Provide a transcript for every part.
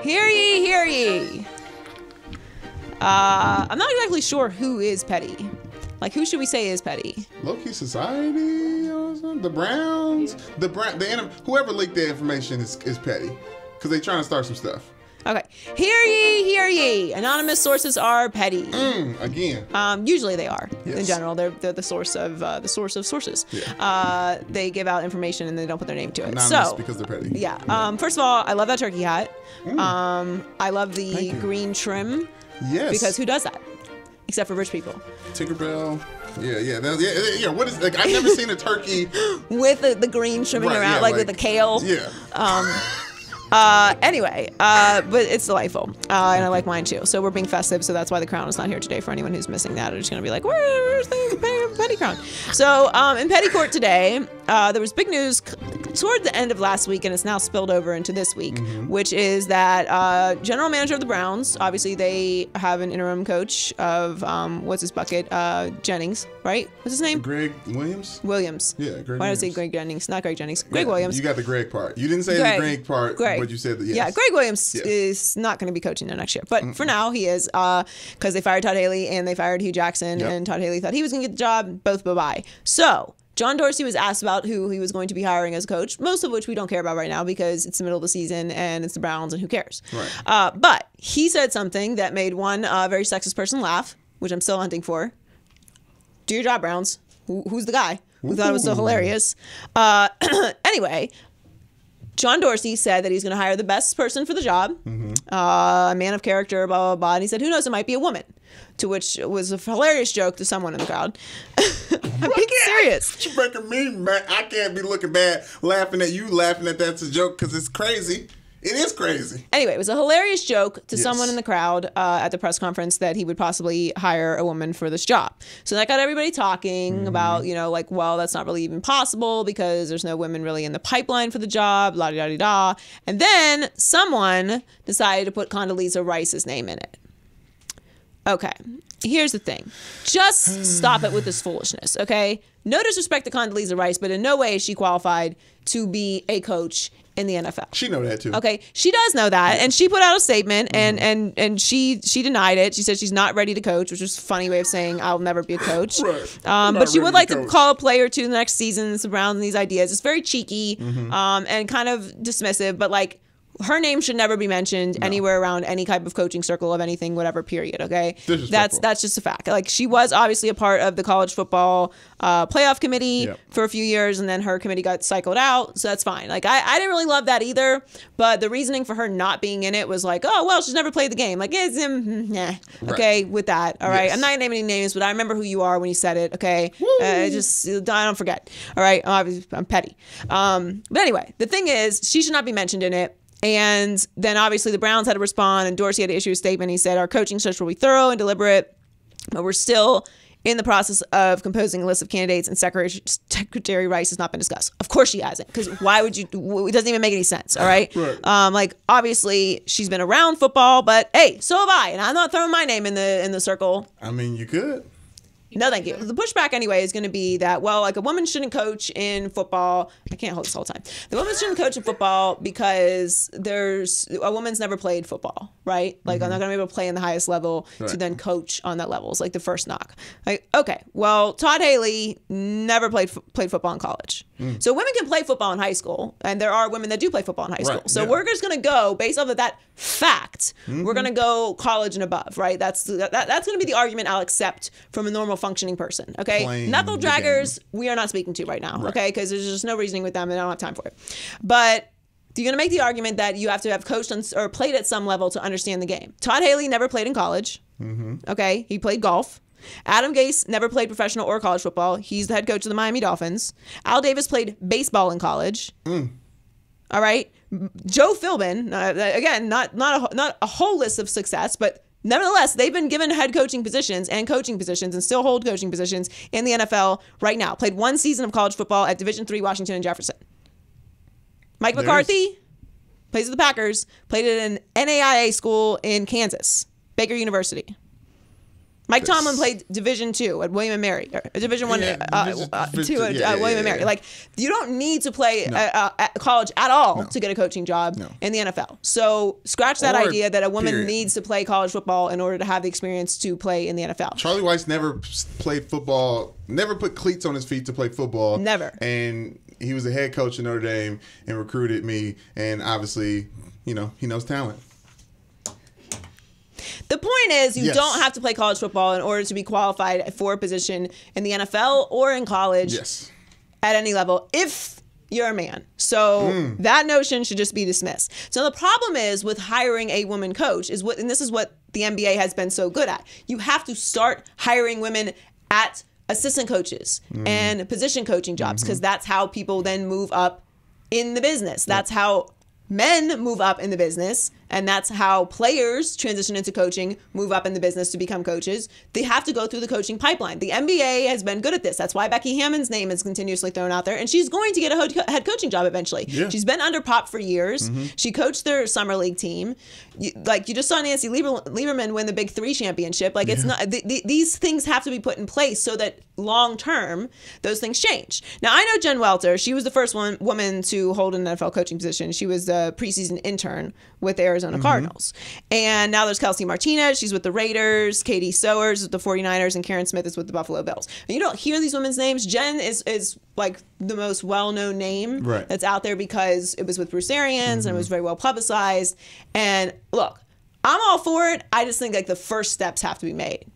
Hear ye, hear ye. I'm not exactly sure who is petty. Like, who should we say is petty? Low-key Society or something? The Browns? Whoever leaked that information is petty. Because they trying to start some stuff. Okay. Hear ye, hear ye. Anonymous sources are petty. Again. Usually they are. Yes. In general, they're the source of sources. Yeah. They give out information and they don't put their name to it. Anonymous because they're petty. Yeah. First of all, I love that turkey hat. I love the green trim. Yes. Because who does that? Except for rich people. Tinkerbell. Yeah. What is like? I've never seen a turkey with the green trimming around, like with the kale. Yeah. Anyway, but it's delightful, and I like mine too. So we're being festive, so that's why the crown is not here today. For anyone who's missing that, they're just gonna be like, "Where's the petty crown?" So in petty court today, there was big news toward the end of last week, and it's now spilled over into this week, which is that general manager of the Browns, obviously they have an interim coach of what's his bucket, Jennings, right? What's his name? Greg Williams. Yeah, Greg. Why did I say Greg Jennings? Not Greg Jennings. Greg Williams. You got the Greg part. You didn't say the Greg part. But you said that, yes. Yeah, Greg Williams is not going to be coaching there next year. But for now, he is, because they fired Todd Haley and they fired Hugh Jackson, and Todd Haley thought he was going to get the job. Both bye-bye. So John Dorsey was asked about who he was going to be hiring as coach, most of which we don't care about right now because it's the middle of the season and it's the Browns and who cares. Right. But he said something that made one very sexist person laugh, which I'm still hunting for. Do your job, Browns. Who's the guy who thought it was so hilarious? Anyway, John Dorsey said that he's going to hire the best person for the job, a man of character, blah, blah, blah. And he said, who knows, it might be a woman. To which was a hilarious joke to someone in the crowd. I'm being serious. You're making me mad. I can't be looking bad laughing at you, laughing at that's a joke because it's crazy. It is crazy. Anyway, it was a hilarious joke to someone in the crowd at the press conference that he would possibly hire a woman for this job. So that got everybody talking about, like, well, that's not really even possible because there's no women really in the pipeline for the job, la-di-da-di-da. And then someone decided to put Condoleezza Rice's name in it. Okay, here's the thing. Just stop it with this foolishness, okay? No disrespect to Condoleezza Rice, but in no way is she qualified to be a coach in the NFL. She know that too. Okay, she does know that, and she put out a statement, and she denied it. She said she's not ready to coach, which is a funny way of saying I'll never be a coach. Right. But she would like to call a player to the next season around these ideas. It's very cheeky and kind of dismissive, but like, her name should never be mentioned anywhere around any type of coaching circle of anything, whatever, period, okay? That's just a fact. Like, she was obviously a part of the college football playoff committee for a few years, and then her committee got cycled out, so that's fine. Like, I didn't really love that either, but the reasoning for her not being in it was like, oh, well, she's never played the game. Like, okay, with that, all right? I'm not going to name any names, but I remember who you are when you said it, okay? I don't forget, all right? I'm petty. But anyway, the thing is, she should not be mentioned in it. And then obviously the Browns had to respond, and Dorsey had to issue a statement. He said, our coaching search will be thorough and deliberate, but we're still in the process of composing a list of candidates, and Secretary Rice has not been discussed. Of course she hasn't, because why would you? It doesn't even make any sense, all right? Like, obviously she's been around football, but hey, so have I, and I'm not throwing my name in the circle. I mean, you could. No, thank you. The pushback anyway is going to be that, well, like, a woman shouldn't coach in football. I can't hold this whole time. The woman shouldn't coach in football because a woman's never played football, right? Like, I'm not going to be able to play in the highest level to then coach on that level. It's like the first knock. Like, okay, well, Todd Haley never played football in college. So women can play football in high school, and there are women that do play football in high school. So we're just going to go, based off of that fact, we're going to go college and above, right? That's going to be the argument I'll accept from a normal functioning person, okay? Knuckle draggers, we are not speaking to right now, okay? Because there's just no reasoning with them, and I don't have time for it. But you're going to make the argument that you have to have coached or played at some level to understand the game. Todd Haley never played in college, okay? He played golf. Adam Gase never played professional or college football. He's the head coach of the Miami Dolphins. Al Davis played baseball in college. All right? Joe Philbin, again, not a whole list of success, but nevertheless, they've been given head coaching positions and coaching positions and still hold coaching positions in the NFL right now. Played one season of college football at Division III Washington and Jefferson. Mike McCarthy plays with the Packers, played at an NAIA school in Kansas, Baker University. Mike Tomlin played Division II at William and Mary, or Division I two at William and Mary. Like, you don't need to play at college at all to get a coaching job in the NFL. So scratch that idea that a woman needs to play college football in order to have the experience to play in the NFL. Charlie Weiss never played football, never put cleats on his feet to play football. Never. And he was the head coach at Notre Dame and recruited me. And obviously, he knows talent. The point is, you don't have to play college football in order to be qualified for a position in the NFL or in college at any level if you're a man. So that notion should just be dismissed. So the problem is with hiring a woman coach and this is what the NBA has been so good at. You have to start hiring women at assistant coaches and position coaching jobs because that's how people then move up in the business. That's how men move up in the business, and that's how players transition into coaching, move up in the business to become coaches. They have to go through the coaching pipeline. The NBA has been good at this. That's why Becky Hammon's name is continuously thrown out there, and she's going to get a head coaching job eventually. Yeah. She's been under Pop for years. She coached their summer league team. You just saw Nancy Lieberman win the Big Three championship. Like, it's not these things have to be put in place so that long term those things change. Now, I know Jen Welter. She was the first woman to hold an NFL coaching position. She was the preseason intern with the Arizona Cardinals. And now there's Kelsey Martinez. She's with the Raiders. Katie Sowers with the 49ers. And Karen Smith is with the Buffalo Bills. And you don't hear these women's names. Jen is like the most well-known name that's out there because it was with Bruce Arians and it was very well publicized. And look, I'm all for it. I just think like the first steps have to be made.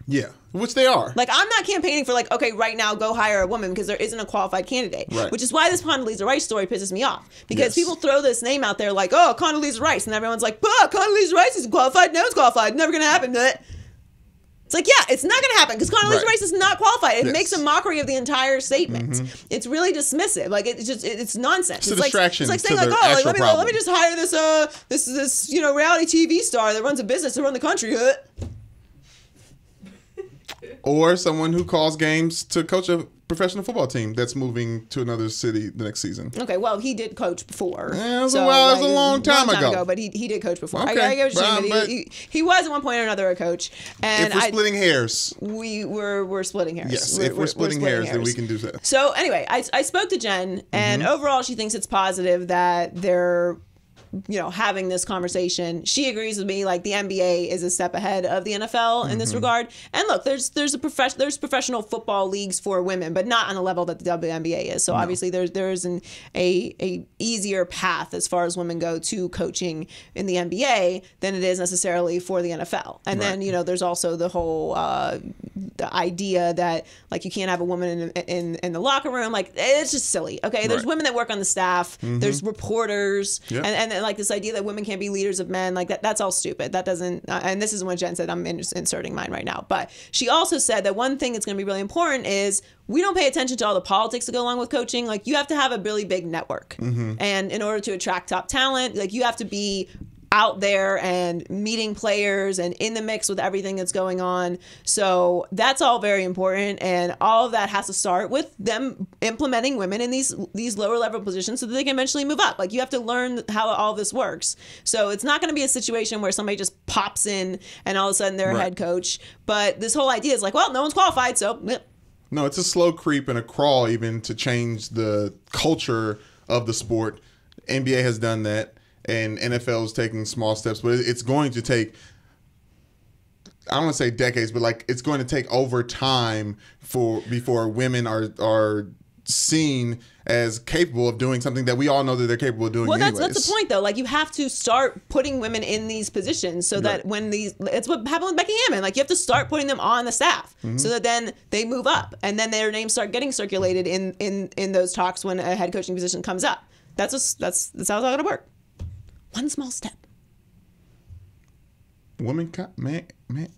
Yeah, which they are. Like, I'm not campaigning for like, okay, right now go hire a woman because there isn't a qualified candidate. Right. Which is why this Condoleezza Rice story pisses me off. Because people throw this name out there like, oh, Condoleezza Rice. And everyone's like, Condoleezza Rice isn't qualified. No one's qualified. Never going to happen. It's like, yeah, it's not going to happen because Condoleezza Rice is not qualified. It makes a mockery of the entire statement. It's really dismissive. Like, it's nonsense. It's a distraction. It's like saying like, oh, like, let me just hire this reality TV star that runs a business to run the country. Or someone who calls games to coach a professional football team that's moving to another city the next season. Okay, well, he did coach before. Yeah, it was a long time ago. But he did coach before. Okay. I get what you're saying, he was at one point or another a coach. And if we're splitting hairs. We're splitting hairs. Yes, if we're splitting hairs, then we can do that. So anyway, I spoke to Jen, and overall she thinks it's positive that they're having this conversation. She agrees with me. Like, the NBA is a step ahead of the NFL in this regard. And look, there's professional football leagues for women, but not on the level that the WNBA is. So obviously there's a easier path as far as women go to coaching in the NBA than it is necessarily for the NFL. And then there's also the whole the idea that like you can't have a woman in the locker room. Like, it's just silly. Okay, there's women that work on the staff. There's reporters, and like this idea that women can't be leaders of men, like that's all stupid. That doesn't, and this is what Jen said. I'm inserting mine right now. But she also said that one thing that's going to be really important is we don't pay attention to all the politics that go along with coaching. Like, you have to have a really big network. And in order to attract top talent, like, you have to be out there and meeting players and in the mix with everything that's going on. So that's all very important, and all of that has to start with them implementing women in these lower level positions so that they can eventually move up. Like, you have to learn how all this works. So it's not going to be a situation where somebody just pops in and all of a sudden they're a head coach. But this whole idea is like, well, no one's qualified, so no, it's a slow creep and a crawl even to change the culture of the sport. NBA has done that. And NFL is taking small steps, but it's going to take, I don't want to say decades, but like it's going to take over time before women are seen as capable of doing something that we all know that they're capable of doing. Well, that's the point, though. Like, you have to start putting women in these positions so that when it's what happened with Becky Hammon. Like, you have to start putting them on the staff so that then they move up and then their names start getting circulated in those talks when a head coaching position comes up. That's how it's all going to work. One small step. Man.